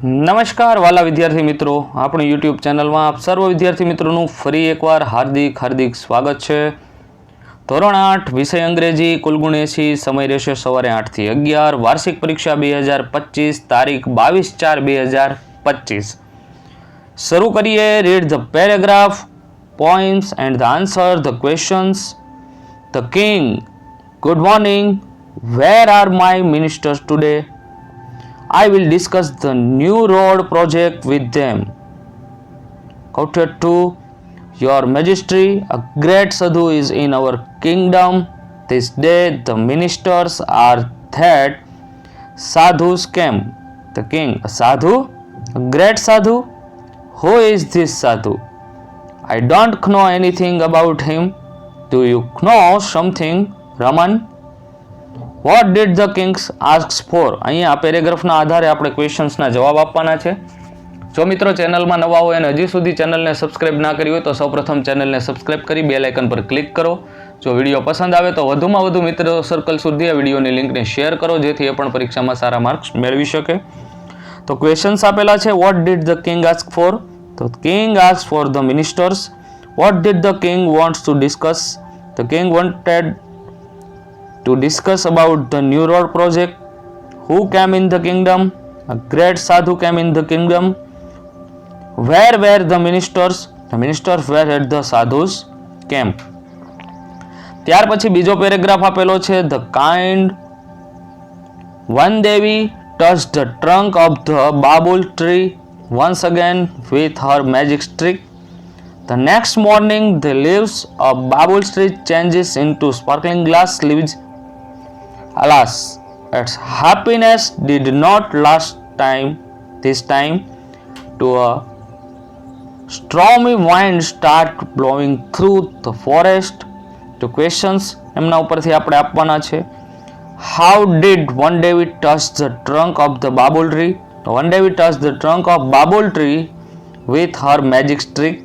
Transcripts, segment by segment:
નમસ્કાર વાલા વિદ્યાર્થી મિત્રો, આપણી યુટ્યુબ ચેનલમાં આપ સર્વ વિદ્યાર્થી મિત્રોનું ફરી એકવાર હાર્દિક સ્વાગત છે. ધોરણ 8 વિષય અંગ્રેજી, કુલ ગુણ 80, સમય રહેશે સવારે 8 થી 11, વાર્ષિક પરીક્ષા 2025, તારીખ 22/4/2025. શરૂ કરીએ. Read the paragraph, poems and the answer the questions. The king, good morning. Where are my ministers today? I will discuss the new road project with them. Chapter 2. Your Majesty, a great sadhu is in our kingdom. This day the ministers are that sadhus came. The king, a sadhu? A great sadhu? Who is this sadhu? I don't know anything about him. Do you know something, Raman? Vote did the king's ask for? અહીંયા આ પેરેગ્રાફના આધારે આપણે ક્વેશ્ચન્સના જવાબ આપવાના છે. જો મિત્રો ચેનલમાં નવા હોય અને હજી સુધી ચેનલને સબસ્ક્રાઇબ ના કરી હોય તો સૌપ્રથમ ચેનલને સબસ્ક્રાઇબ કરી બેલ આઇકન પર ક્લિક કરો. જો વિડીયો પસંદ આવે તો વધુમાં વધુ મિત્રો સર્કલ સુધી આ વિડીયોની લિંકને શેર કરો, જેથી એ પણ પરીક્ષામાં સારા માર્ક્સ મેળવી શકે. તો ક્વેશ્ચન્સ આપેલા છે. What did the king ask for? તો king ask for the ministers. What did the king wants to discuss? The king wanted to discuss about the new road project. Who came in the kingdom? A great sadhu came in the kingdom. Where were the ministers? The ministers were at the sadhu's camp. ત્યાર પછી બીજો paragraph આપેલો છે. The kind one Devi touched the trunk of the babul tree once again with her magic stick. The next morning the leaves of babul tree changes into sparkling glass leaves. Alas, its happiness did not last this time. To a stormy wind start blowing through the forest. To questions એમના ઉપરથી આપણે આપવાના છે. How did one Devi touch the trunk of the babul tree? One Devi touched the trunk of babul tree with her magic stick.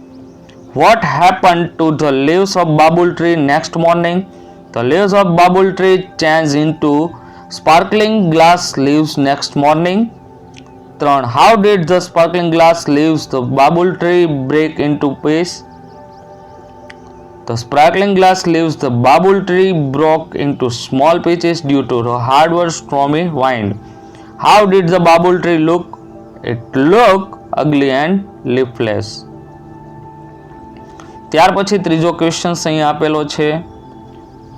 What happened to the leaves of babul tree next morning? The leaves of babul tree changed into sparkling glass leaves next morning. 3. How did the sparkling glass leaves the babul tree break into pieces? The sparkling glass leaves the babul tree broke into small pieces due to the hardwood stormy wind. How did the babul tree look? It looked ugly and leafless. ત્યાર પછી ત્રીજો question અહીં આપેલો છે.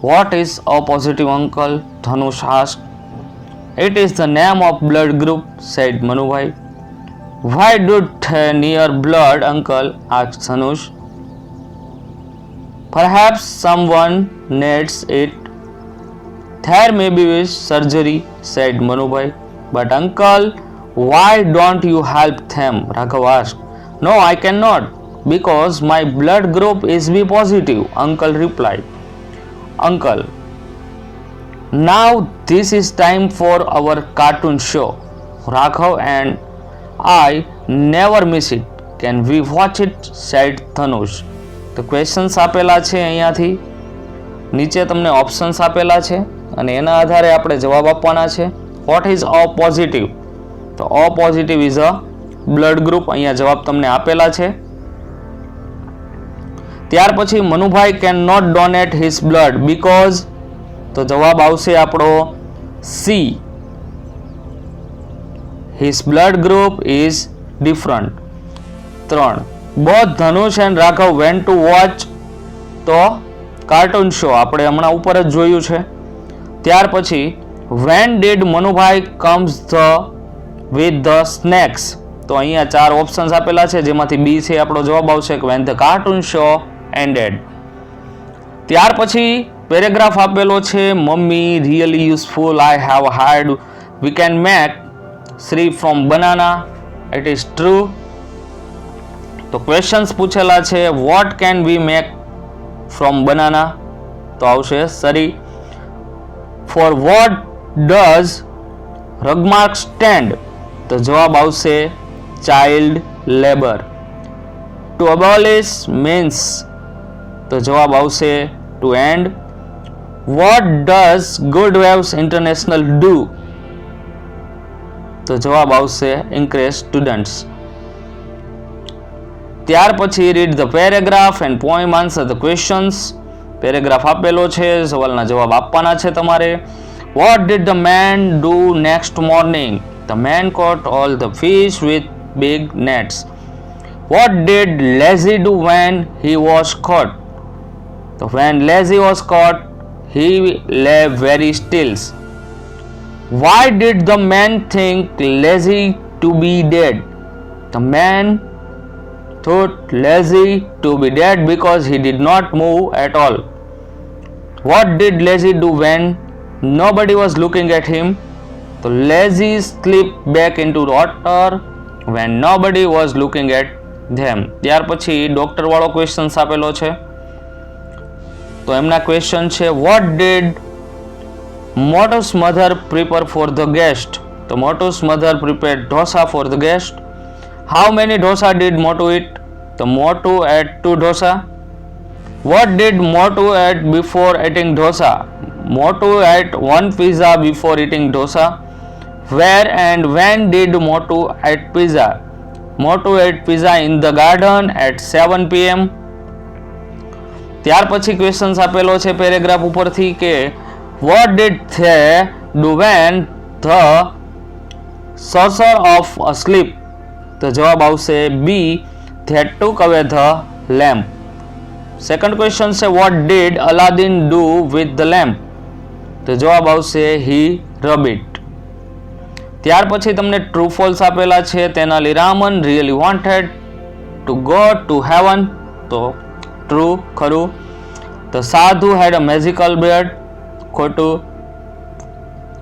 What is O positive uncle? Dhanush asked. It is the name of blood group, said Manubhai. Why do near blood uncle? asked Dhanush. Perhaps someone needs it. There may be surgery, said Manubhai. But uncle, why don't you help them? Raghav asked. No, I cannot, because my blood group is B positive, uncle replied. Uncle, now this is time for our cartoon show. Raghav and I never miss it. Can we watch it? said Dhanush. તો questions આપેલા છે અહીંયાથી નીચે તમને options આપેલા છે અને એના આધારે આપણે જવાબ આપવાના છે. What is O positive? તો O positive is a blood group. અહીંયા જવાબ તમને આપેલા છે. ત્યાર પછી Manubhai can not donate his blood because, તો જવાબ આવશે આપણો C. His blood group is different. 3. Both Dhanush and Raghav went to watch, તો કાર્ટૂન શો આપણે હમણાં ઉપર જ જોયું છે. ત્યાર પછી when did Manubhai comes with the snacks, તો અહીંયા 4 ઓપ્શન્સ આપેલા છે જેમાંથી બી છે આપણો જવાબ આવશે કે when the cartoon show ended. ત્યાર પછી પેરેગ્રાફ આપેલો છે. Mummy really useful, I have heard we can make sari from banana. It is true. તો ક્વેશ્ચન્સ પૂછેલા છે. What can we make from banana? તો આવશે sari. For what does Rugmark stand? તો જવાબ આવશે child labour. To abolish means, તો જવાબ આવશે to end. What does good waves international do? તો જવાબ આવશે encourage students. ત્યાર પછી read the paragraph and poem, answer the questions. Paragraph આપેલો છે, સવાલના જવાબ આપવાના છે તમારે. What did the man do next morning? The man caught all the fish with big nets. What did Lazy do when he was caught? So when Lazy was caught, he lay very still. Why did the man think Lazy to be dead? The man thought Lazy to be dead because he did not move at all. What did Lazy do when nobody was looking at him? So Lazy slipped back into water when nobody was looking at them. ત્યાર પછી doctor વાળો questions આપેલો છે, તો એમના question છે what did Motu's mother prepare for the guest? તો Motu's mother prepared dosa for the guest. How many dosa did Motu eat? તો Motu ate 2 dosa. What did Motu eat before eating dosa? Motu ate 1 pizza before eating dosa. Where and when did Motu eat pizza? Motu ate pizza in the garden at 7 p.m. ત્યાર પછી questions આપેલો છે paragraph ઉપરથી કે what did they do when the saucer of asleep? તો જવાબ આવશે B, they took away the lamp. Second question છે what did Aladdin do with the lamp? તો જવાબ આવશે he rubbed it. ત્યાર પછી તમને ટ્રુ ફોલ્સ આપેલા છે. Tenali Raman really wanted to go to heaven, તો ટ્રુ ખરું. The sadhu had a magical beard, ખોટું.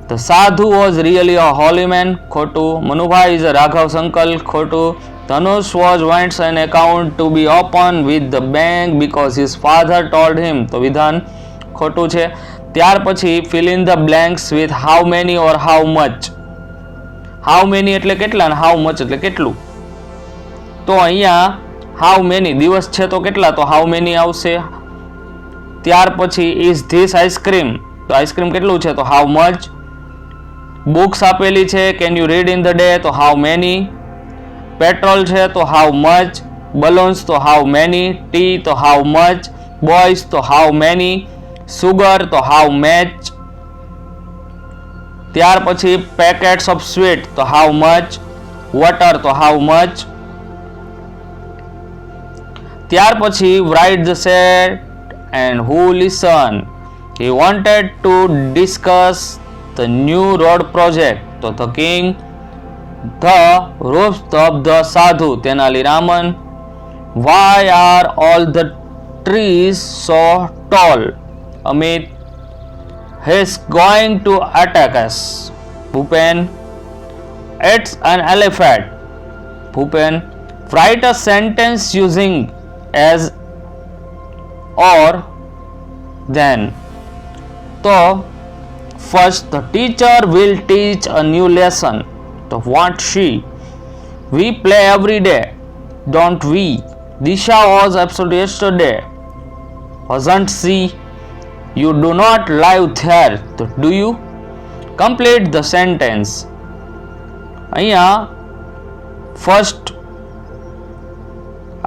The sadhu was really a holy man, ખોટું. મનુભાઈ ઇઝ અ રાઘવ સંકલ, ખોટું. Dhanush was wants an account to be open with the bank because his father told him, તો વિધાન ખોટું છે. ત્યાર પછી fill in the blanks with how many or how much. How many એટલે કેટલા અને હાઉ મચ એટલે કેટલું. તો અહીંયા હાઉ મેની દિવસ છે તો કેટલા, તો હાઉ મેની આવશે. ત્યાર પછી ઇઝ ધીસ આઈસ્ક્રીમ, તો આઈસ્ક્રીમ કેટલું છે, તો હાઉ મચ. બુક્સ આપેલી છે can you read in the day, તો હાઉ મેની. પેટ્રોલ છે તો હાઉ મચ. બલૂન્સ તો હાઉ મેની. ટી તો હાઉ મચ. બોયઝ તો હાઉ મેની. સુગર તો હાઉ મેચ. ત્યાર પછી પેકેટ્સ ઓફ સ્વીટ તો હાઉ મચ. વોટર તો હાઉ મચ. ત્યાર પછી write the set and who listen. He wanted to discuss the new road project, તો the king. The roof of the sadhu, Tenali Raman. Why are all the trees so tall, Amit. He's going to attack us, Bhupen. It's an elephant, Bhupen. Write a sentence using as or then. So first the teacher will teach a new lesson. So what she? We play every day, don't we? Disha was absent yesterday, wasn't she? You do not live there, so do you? Complete the sentence. અહીંયા first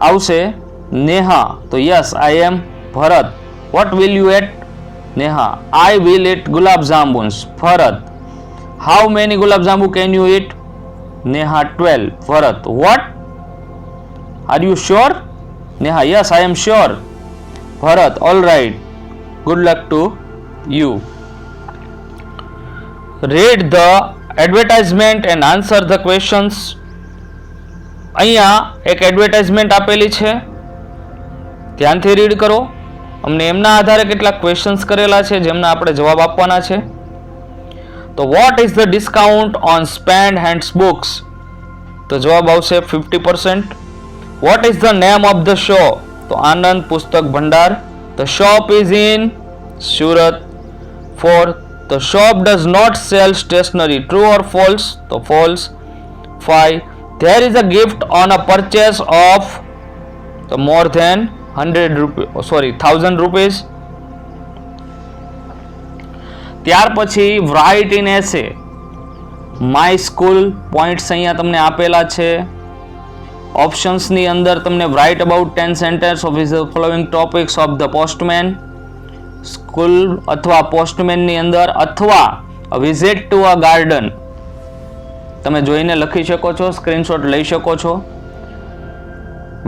આવશે નેહા, તો yes I am. Bharat, what will you eat? Neha, I will eat gulab jamuns. Bharat, how many gulab jamun can you eat? Neha, 12. Bharat, what? Are you sure? Neha, yes I am sure. Bharat, all right. Good luck to you. Read the advertisement and answer the questions. અહીંયા એક advertisement આપેલી છે, ધ્યાનથી read કરો. અમને એમના આધારે કેટલાક ક્વેશ્ચન્સ કરેલા છે જેમના આપણે જવાબ આપવાના છે. તો what is the discount on spend hands books? તો જવાબ આવશે 50%. What is the name of the show? તો આનંદ પુસ્તક ભંડાર. The shop is in Surat. 4. The shop does not sell stationery. True or false? So false. 5. There is a gift on a purchase of more than 1,000 rupees. ત્યાર પછી write in essay. My school points અહીંયા તમને આપેલા છે. ઓપ્શન્સની અંદર તમને write about 10 sentence of the following topics of the postman, school અથવા પોસ્ટમેનની અંદર, અથવા વિઝિટ ટુ અ ગાર્ડન તમે જોઈને લખી શકો છો, સ્ક્રીનશોટ લઈ શકો છો.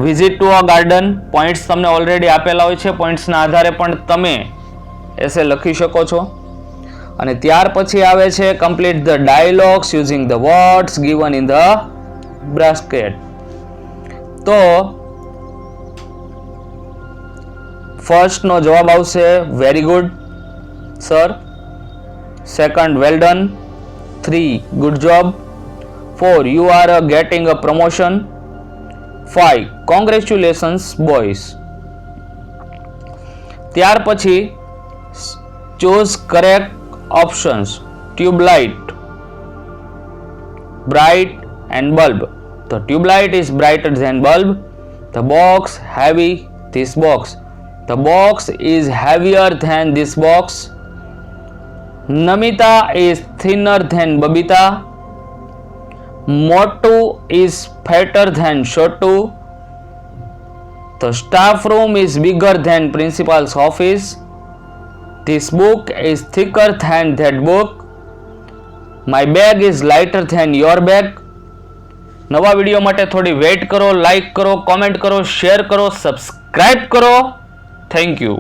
Visit to a garden points તમને ઓલરેડી આપેલા હોય છે, પોઈન્ટ્સના આધારે પણ તમે એસે લખી શકો છો. અને ત્યાર પછી આવે છે complete the dialogues using the words given in the bracket. તો ફર્સ્ટ નો જવાબ આવશે very good sir, second well done, 3 good job, 4 you are getting a promotion, 5 congratulations boys. ત્યાર પછી choose correct options. Tube light, bright and bulb. The tube is brighter than bulb. The box heavy, this box. The box is heavier than this box. Namita is thinner than Babita. Motu is fatter than Shotu. The staff room is bigger than principal's office. This book is thicker than that book. My bag is lighter than your bag. નવા video માટે થોડી weight કરો, like કરો, comment કરો, share કરો, subscribe કરો. Thank you.